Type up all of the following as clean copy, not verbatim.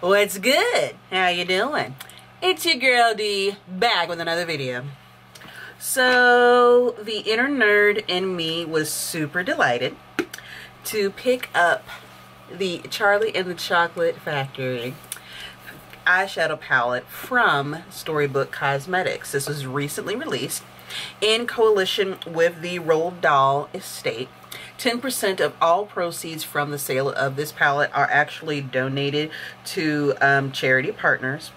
What's good? How you doing? It's your girl D, back with another video. So the inner nerd in me was super delighted to pick up the Charlie and the Chocolate Factory eyeshadow palette from Storybook Cosmetics. This was recently released in coalition with the Roald Dahl estate. 10% of all proceeds from the sale of this palette are actually donated to charity partners.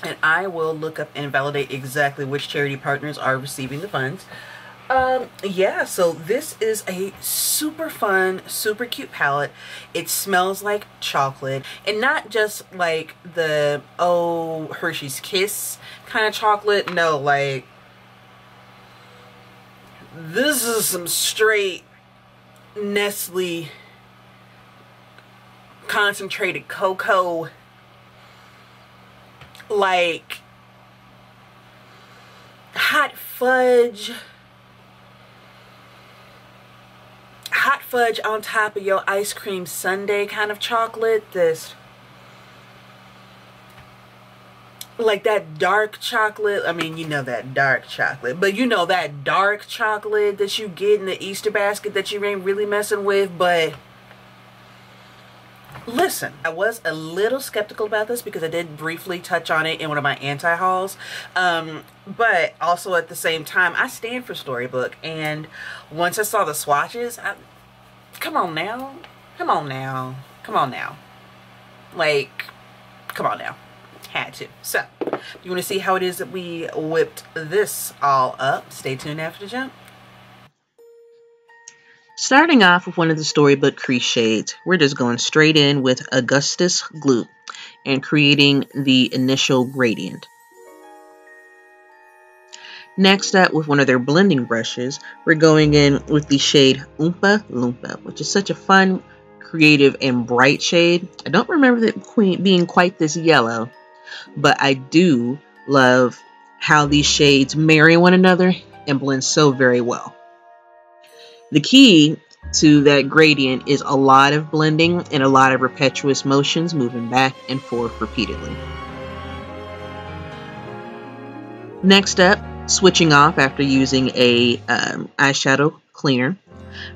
And I will look up and validate exactly which charity partners are receiving the funds. Yeah, so this is a super fun, super cute palette. It smells like chocolate, and not just like the, oh, Hershey's Kiss kind of chocolate. No, like, this is some straight Nestle concentrated cocoa, like hot fudge on top of your ice cream sundae kind of chocolate. This, like that dark chocolate, I mean, you know that dark chocolate, but you know that dark chocolate that you get in the Easter basket that you ain't really messing with. But listen, I was a little skeptical about this because I did briefly touch on it in one of my anti-hauls, but also at the same time, I stand for Storybook, and once I saw the swatches, come on now, like, come on now. Had to. So, you want to see how it is that we whipped this all up? Stay tuned after the jump. Starting off with one of the Storybook crease shades, we're just going straight in with Augustus Glue and creating the initial gradient. Next up, with one of their blending brushes, we're going in with the shade Oompa Loompa, which is such a fun, creative, and bright shade. I don't remember it being quite this yellow, but I do love how these shades marry one another and blend so very well. The key to that gradient is a lot of blending and a lot of repetitious motions, moving back and forth repeatedly. Next up, switching off after using a eyeshadow cleaner,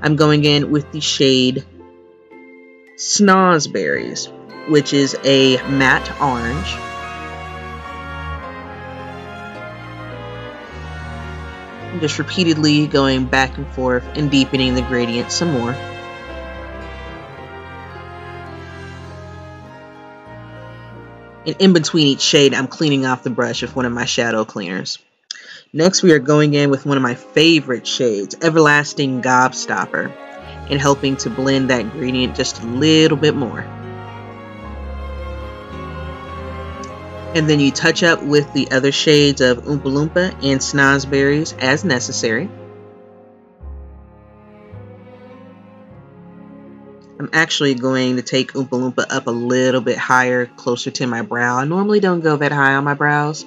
I'm going in with the shade Snozberries, which is a matte orange. Just repeatedly going back and forth and deepening the gradient some more. And in between each shade, I'm cleaning off the brush with one of my shadow cleaners. Next, we are going in with one of my favorite shades, Everlasting Gobstopper, and helping to blend that gradient just a little bit more. And then you touch up with the other shades of Oompa Loompa and Snozberries as necessary. I'm actually going to take Oompa Loompa up a little bit higher, closer to my brow. I normally don't go that high on my brows,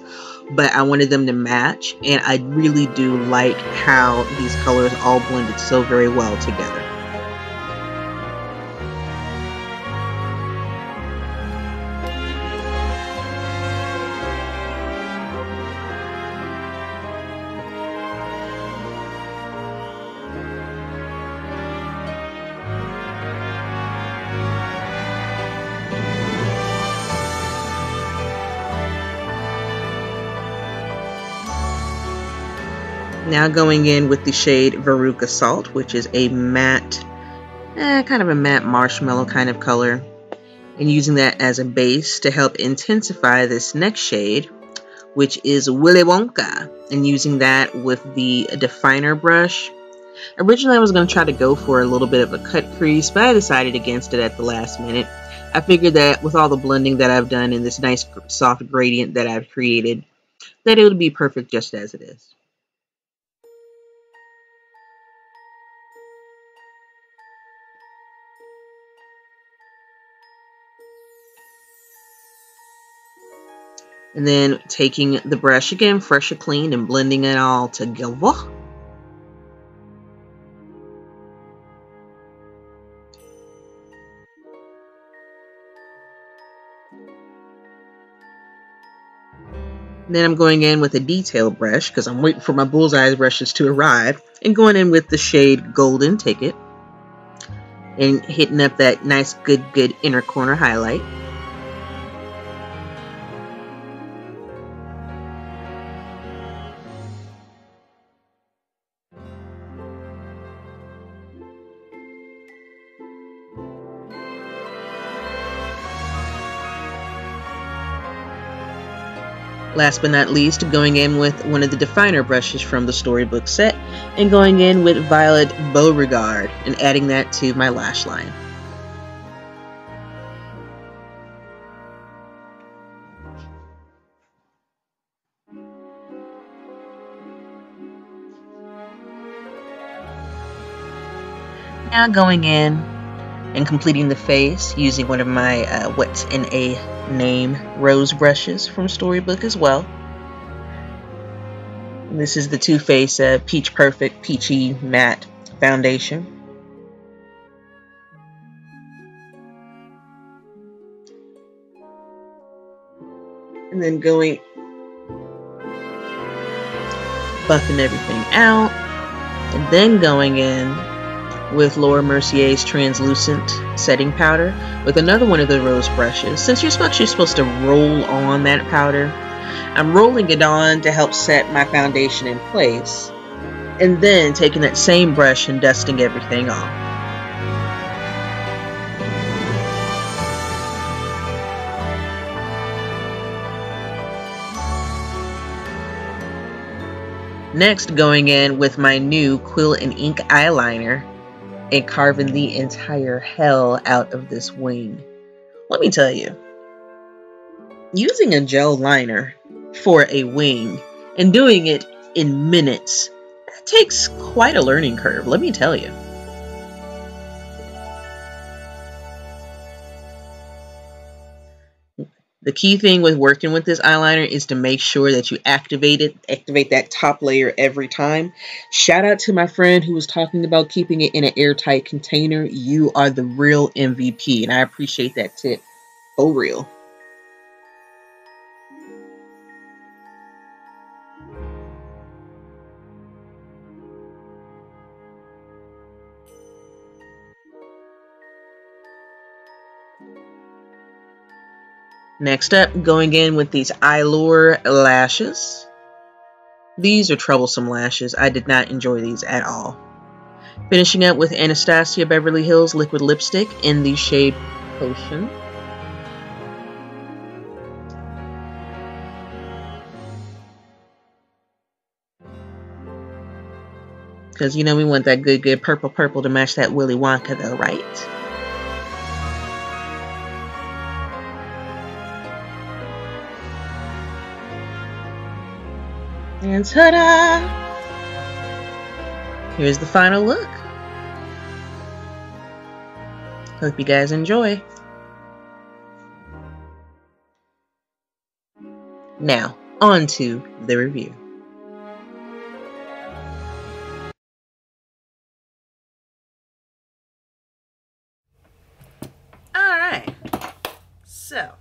but I wanted them to match, and I really do like how these colors all blended so very well together. Now going in with the shade Veruca Salt, which is a matte, kind of a matte marshmallow kind of color, and using that as a base to help intensify this next shade, which is Willy Wonka, and using that with the definer brush. Originally I was going to try to go for a little bit of a cut crease, but I decided against it at the last minute. I figured that with all the blending that I've done in this nice soft gradient that I've created, that it would be perfect just as it is. And then taking the brush again, fresh and clean, and blending it all together. Then I'm going in with a detail brush because I'm waiting for my bullseye brushes to arrive, and going in with the shade Golden Ticket and hitting up that nice good inner corner highlight. Last but not least, going in with one of the definer brushes from the Storybook set and going in with Violet Beauregard and adding that to my lash line. Now going in and completing the face using one of my What's in a Name rose brushes from Storybook as well. And this is the Too Faced Peach Perfect Peachy Matte Foundation. And then buffing everything out, and then going in with Laura Mercier's translucent setting powder with another one of the rose brushes. Since you're actually supposed to roll on that powder, I'm rolling it on to help set my foundation in place, and then taking that same brush and dusting everything off. Next, going in with my new Quill and Ink eyeliner and carving the entire hell out of this wing. Let me tell you, using a gel liner for a wing and doing it in minutes, that takes quite a learning curve, let me tell you. The key thing with working with this eyeliner is to make sure that you activate that top layer every time. Shout out to my friend who was talking about keeping it in an airtight container. You are the real MVP, and I appreciate that tip. For real. Next up, going in with these Allure lashes. These are troublesome lashes. I did not enjoy these at all. Finishing up with Anastasia Beverly Hills liquid lipstick in the shade Potion. Because, you know, we want that good purple to match that Willy Wonka though, right? And ta-da! Here's the final look. Hope you guys enjoy. Now, on to the review. Alright, so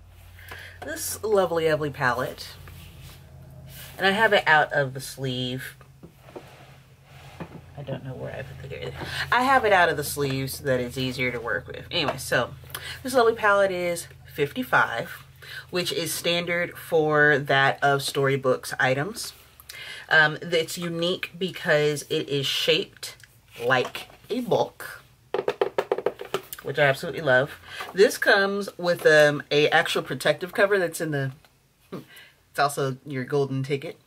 this lovely palette, and I have it out of the sleeve. I don't know where I put the. I have it out of the sleeve so that it's easier to work with. Anyway, so this lovely palette is $55, which is standard for that of Storybook's items. It's unique because it is shaped like a book, which I absolutely love. This comes with a actual protective cover that's in the. It's also your golden ticket.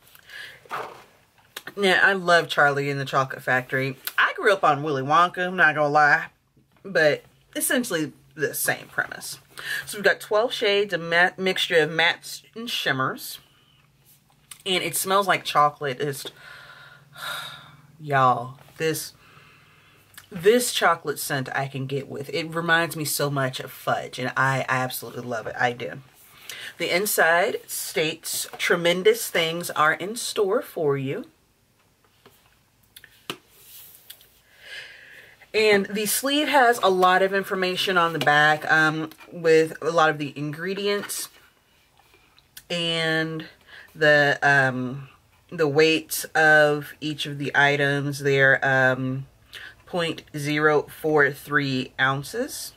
Now, I love Charlie and the Chocolate Factory. I grew up on Willy Wonka, I'm not gonna lie, but essentially the same premise. So we've got 12 shades, a mixture of mattes and shimmers, and it smells like chocolate. It's, y'all, this chocolate scent I can get with. It reminds me so much of fudge, and I absolutely love it. I do. The inside states, "Tremendous things are in store for you." And the sleeve has a lot of information on the back with a lot of the ingredients and the weights of each of the items. They're 0.043 ounces.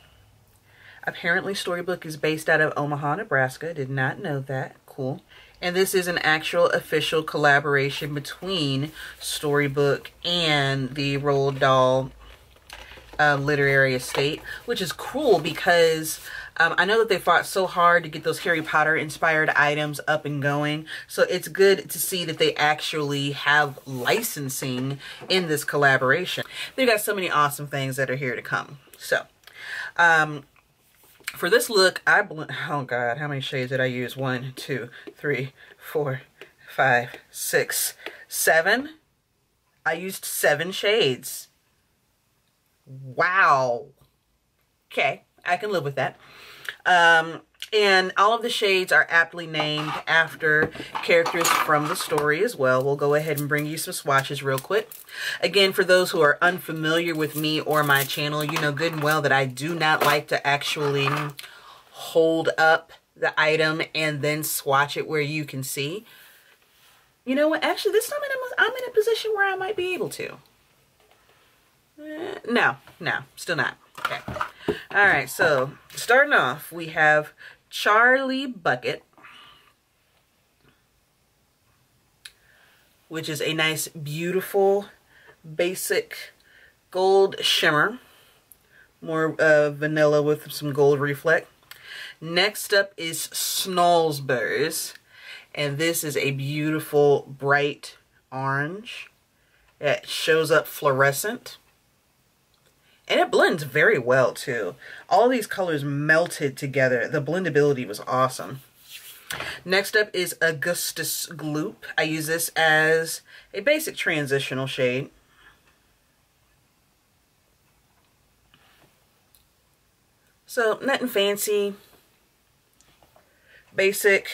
Apparently Storybook is based out of Omaha, Nebraska. Did not know that. Cool. And this is an actual official collaboration between Storybook and the Roald Dahl literary estate, which is cool because I know that they fought so hard to get those Harry Potter inspired items up and going. So it's good to see that they actually have licensing in this collaboration. They've got so many awesome things that are here to come. So for this look, oh God, how many shades did I use? 1, 2, 3, 4, 5, 6, 7. I used 7 shades. Wow. Okay, I can live with that. And all of the shades are aptly named after characters from the story as well. We'll go ahead and bring you some swatches real quick. Again, for those who are unfamiliar with me or my channel, you know good and well that I do not like to actually hold up the item and then swatch it where you can see. You know what? Actually, this time I'm in a position where I might be able to. No, still not. Okay. All right, so starting off, we have Charlie Bucket, which is a nice, beautiful, basic gold shimmer. More vanilla with some gold reflect. Next up is Snallsburys, and this is a beautiful, bright orange. It shows up fluorescent. And it blends very well too. All these colors melted together. The blendability was awesome. Next up is Augustus Gloop. I use this as a basic transitional shade. So nothing fancy. Basic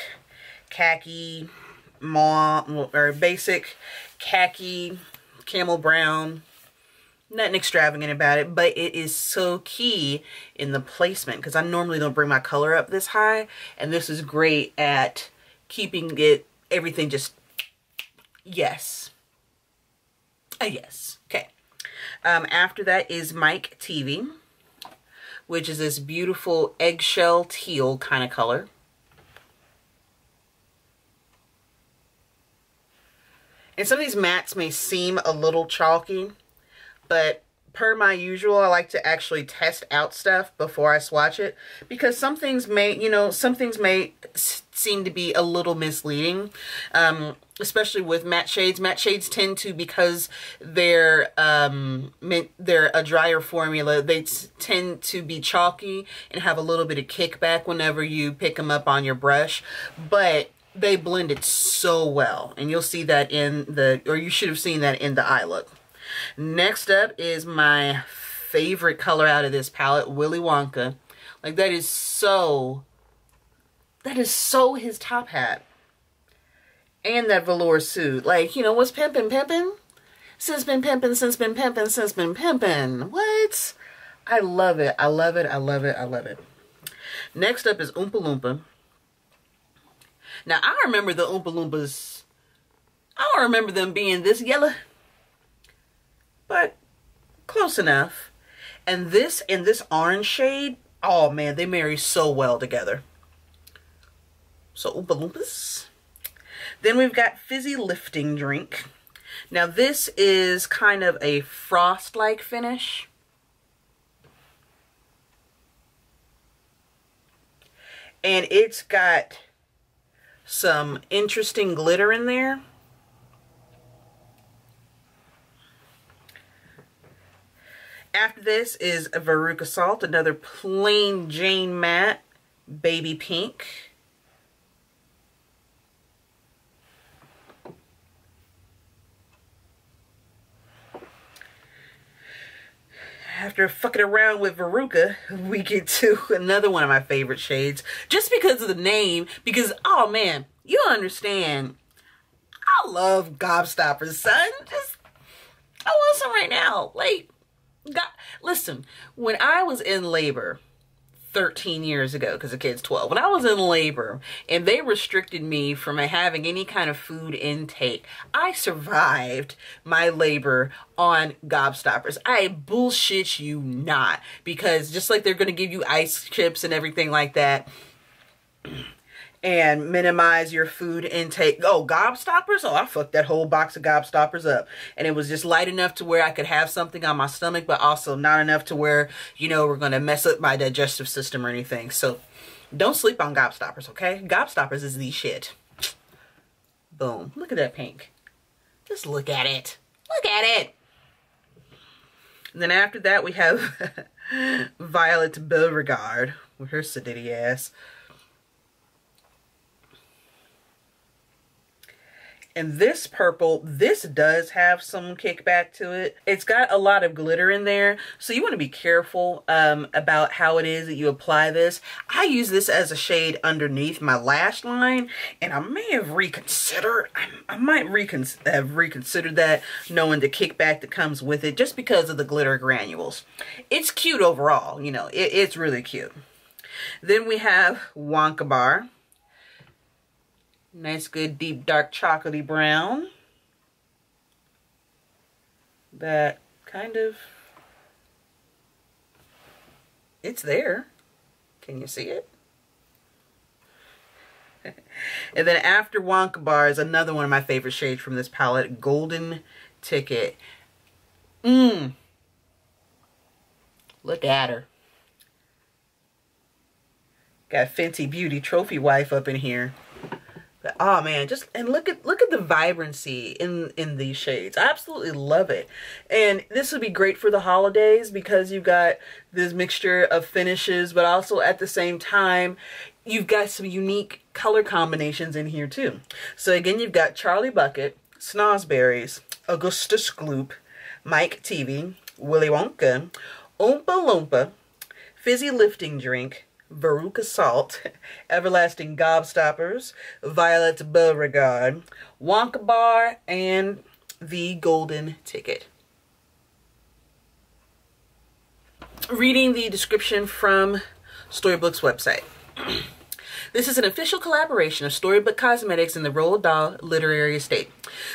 khaki or basic khaki camel brown. Nothing extravagant about it, but it is so key in the placement because I normally don't bring my color up this high, and this is great at keeping everything just yes. A yes. Okay. After that is Mike TV, which is this beautiful eggshell teal kind of color. And some of these mattes may seem a little chalky, but per my usual, I like to actually test out stuff before I swatch it because some things may, seem to be a little misleading, especially with matte shades. Matte shades tend to, because they're a drier formula, they tend to be chalky and have a little bit of kickback whenever you pick them up on your brush, but they blended so well, and you'll see that you should have seen that in the eye look. Next up is my favorite color out of this palette, Willy Wonka. Like that is so his top hat. And that velour suit. Like, what's pimpin'? Since been pimpin', since been pimpin', since been pimpin'. What? I love it. I love it. I love it. I love it. Next up is Oompa Loompa. Now, I remember the Oompa Loompas. I don't remember them being this yellow, but close enough. And this orange shade, oh man, they marry so well together. So Oompa Loompas. Then we've got Fizzy Lifting Drink. Now this is kind of a frost-like finish. And it's got some interesting glitter in there. After this is a Veruca Salt, another plain Jane matte, baby pink. after fucking around with Veruca, we get to another one of my favorite shades. Just because of the name, because, oh man, you understand. I love gobstoppers, son. Just, I want some right now. Like, God, listen, when I was in labor 13 years ago, because the kid's 12, when I was in labor and they restricted me from having any kind of food intake, I survived my labor on gobstoppers. I bullshit you not, because just like they're going to give you ice chips and everything like that and minimize your food intake. Oh, gobstoppers? Oh, I fucked that whole box of gobstoppers up. And it was just light enough to where I could have something on my stomach, but also not enough to where, you know, we're going to mess up my digestive system or anything. So don't sleep on gobstoppers, okay? Gobstoppers is the shit. Boom. Look at that pink. Just look at it. Look at it. And then after that, we have Violet Beauregard with her sedity ass. And this purple, this does have some kickback to it. It's got a lot of glitter in there, so you want to be careful about how it is that you apply this. I use this as a shade underneath my lash line, and I may have reconsidered. I might have reconsidered that, knowing the kickback that comes with it, just because of the glitter granules. It's cute overall, you know, it's really cute. Then we have Wonka Bar. Nice, good, deep, dark, chocolatey brown. That kind of... It's there. Can you see it? And then after Wonka Bar is another one of my favorite shades from this palette, Golden Ticket. Look at her. Got Fenty Beauty Trophy Wife up in here. But, oh man, just, and look at the vibrancy in these shades. I absolutely love it. And this would be great for the holidays because you've got this mixture of finishes, but also at the same time, you've got some unique color combinations in here too. So again, you've got Charlie Bucket, Snozzberries, Augustus Gloop, Mike TV, Willy Wonka, Oompa Loompa, Fizzy Lifting Drink, Veruca Salt, Everlasting Gobstoppers, Violet Beauregard, Wonka Bar, and the Golden Ticket. Reading the description from Storybook's website. This is an official collaboration of Storybook Cosmetics and the Roald Dahl Literary Estate.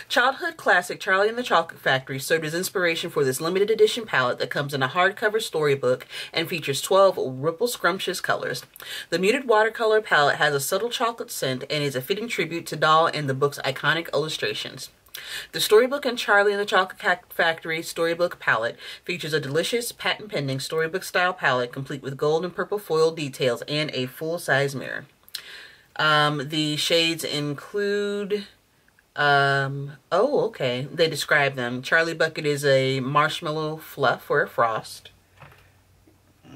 Childhood classic Charlie and the Chocolate Factory served as inspiration for this limited edition palette that comes in a hardcover storybook and features 12 ripple scrumptious colors. The muted watercolor palette has a subtle chocolate scent and is a fitting tribute to Dahl and the book's iconic illustrations. The Storybook and Charlie and the Chocolate Factory Storybook palette features a delicious patent-pending storybook style palette complete with gold and purple foil details and a full-size mirror. The shades include, oh, okay, they describe them. Charlie Bucket is a marshmallow fluff or a frost,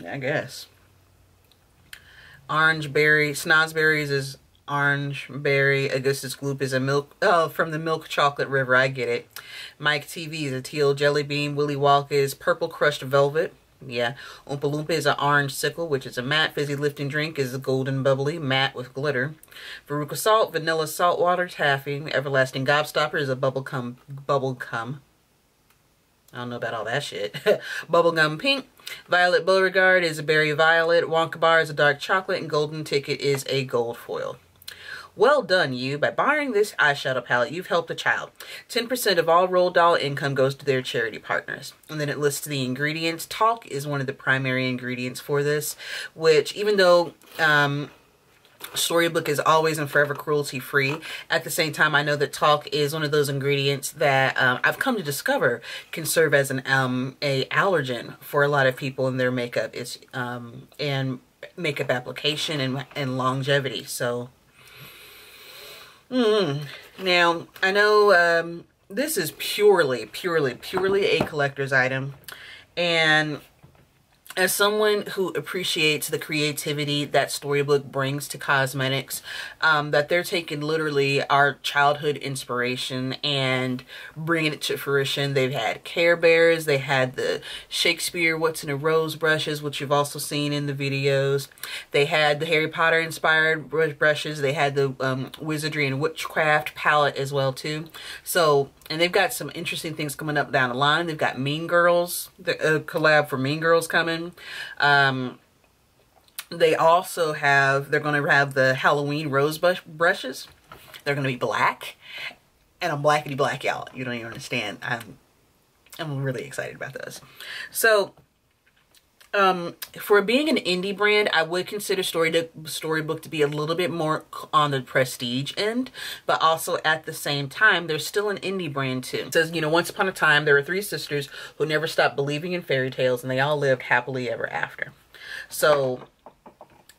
I guess. Orange Berry, Snozzberries is orange berry. Augustus Gloop is a milk, oh, from the Milk Chocolate River, I get it. Mike TV is a teal jelly bean. Willy Wonka is purple crushed velvet. Yeah. Oompa Loompa is an orange sickle, which is a matte. Fizzy Lifting Drink is a golden bubbly matte with glitter. Veruca Salt, vanilla saltwater taffy. Everlasting Gobstopper is a bubblegum. I don't know about all that shit. Bubblegum pink. Violet Beauregard is a berry violet. Wonka Bar is a dark chocolate, and Golden Ticket is a gold foil. Well done, you. By buying this eyeshadow palette, you've helped a child. 10% of all Roald Dahl income goes to their charity partners. And then it lists the ingredients. Talc is one of the primary ingredients for this, which even though Storybook is always and forever cruelty free, at the same time I know that talc is one of those ingredients that I've come to discover can serve as an a allergen for a lot of people in their makeup. It's and makeup application and longevity. So now I know this is purely a collector's item, and as someone who appreciates the creativity that Storybook brings to cosmetics, that they're taking literally our childhood inspiration and bringing it to fruition. They've had Care Bears, they had the Shakespeare What's in a Rose brushes, which you've also seen in the videos. They had the Harry Potter inspired brushes. They had the Wizardry and Witchcraft palette as well too. So, and they've got some interesting things coming up down the line. They've got Mean Girls, the collab for Mean Girls coming. They also have, they're going to have the Halloween rose brushes. They're going to be black. And I'm blackity black, y'all. You don't even understand. I'm really excited about those. So, for being an indie brand, I would consider Storybook to be a little bit more on the prestige end, but also at the same time, they're still an indie brand too. It says, you know, once upon a time, there were 3 sisters who never stopped believing in fairy tales, and they all lived happily ever after. So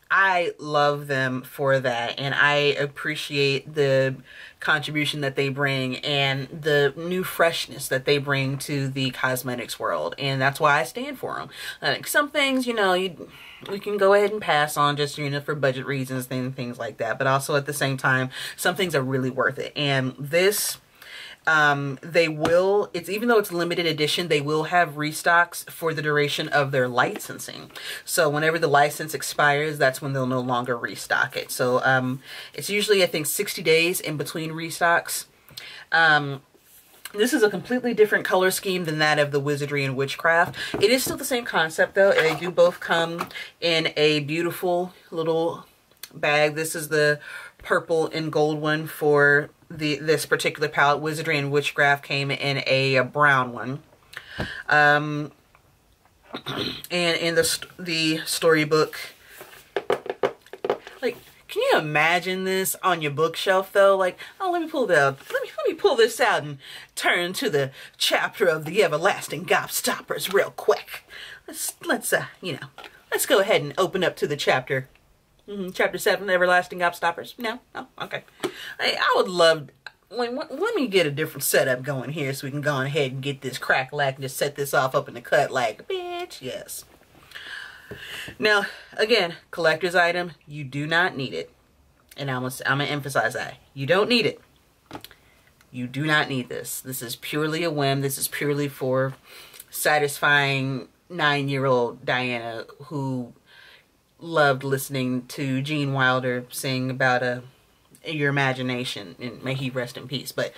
I love them for that, and I appreciate the contribution that they bring and the new freshness that they bring to the cosmetics world, and that's why I stand for them. Like some things, you know, we can go ahead and pass on just, you know, for budget reasons and things like that, but also at the same time, some things are really worth it. And this, they will, even though it's limited edition, they will have restocks for the duration of their licensing. So whenever the license expires, that's when they'll no longer restock it. So it's usually, I think, 60 days in between restocks. This is a completely different color scheme than that of the Wizardry and Witchcraft. It is still the same concept though. They do both come in a beautiful little bag. This is the purple and gold one for this particular palette. Wizardry and Witchcraft came in a brown one. And in the Storybook, like, can you imagine this on your bookshelf though? Like, oh, let me pull this out and turn to the chapter of the Everlasting Gobstoppers real quick. Let's you know, let's go ahead and open up to the chapter. Chapter 7, Everlasting Gobstoppers. No? Oh, okay. I would love, let me get a different setup going here so we can go ahead and get this crack-a-lack and just set this off up in the cut like, bitch, yes. Now, again, collector's item, you do not need it. And I'm gonna emphasize that. You don't need it. You do not need this. This is purely a whim. This is purely for satisfying 9-year-old Diana who loved listening to Gene Wilder sing about your imagination, and may he rest in peace. But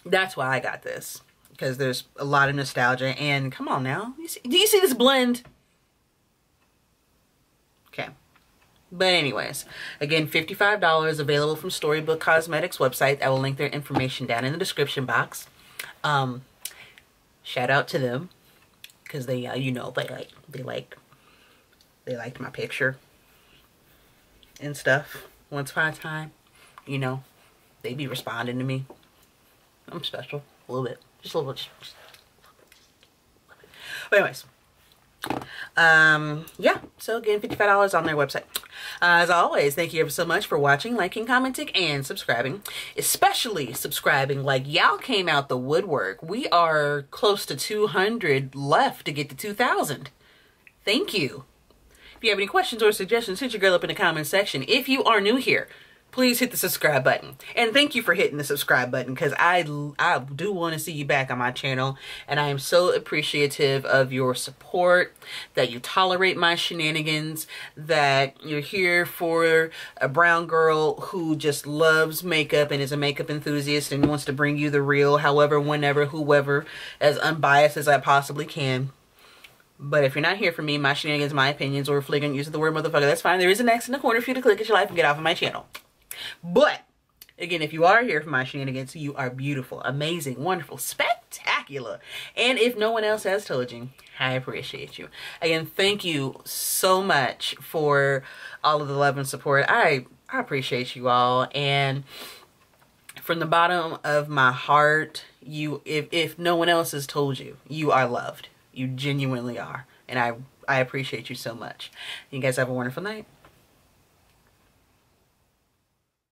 that's why I got this, because there's a lot of nostalgia. And come on now, do you see this blend? Okay. But anyways, again, $55, available from Storybook Cosmetics website. I will link their information down in the description box. Shout out to them, because they you know, they liked my picture and stuff. Once upon a time, you know, they be responding to me. I'm special. A little bit. Just a little bit. But anyways. Yeah. So again, $55 on their website. As always, thank you ever so much for watching, liking, commenting, and subscribing. Especially subscribing. Like, y'all came out the woodwork. We are close to 200 left to get to 2,000. Thank you. If you have any questions or suggestions, hit your girl up in the comment section. If you are new here, please hit the subscribe button. And thank you for hitting the subscribe button, because I do want to see you back on my channel. And I am so appreciative of your support, that you tolerate my shenanigans, that you're here for a brown girl who just loves makeup and is a makeup enthusiast and wants to bring you the real, however, whenever, whoever, as unbiased as I possibly can. But if you're not here for me, my shenanigans, my opinions, or flagrant use of the word motherfucker, that's fine. There is an X in the corner for you to click at your life and get off of my channel. But, again, if you are here for my shenanigans, you are beautiful, amazing, wonderful, spectacular. And if no one else has told you, I appreciate you. Again, thank you so much for all of the love and support. I appreciate you all. And from the bottom of my heart, if no one else has told you, you are loved. You genuinely are. And I appreciate you so much. You guys have a wonderful night.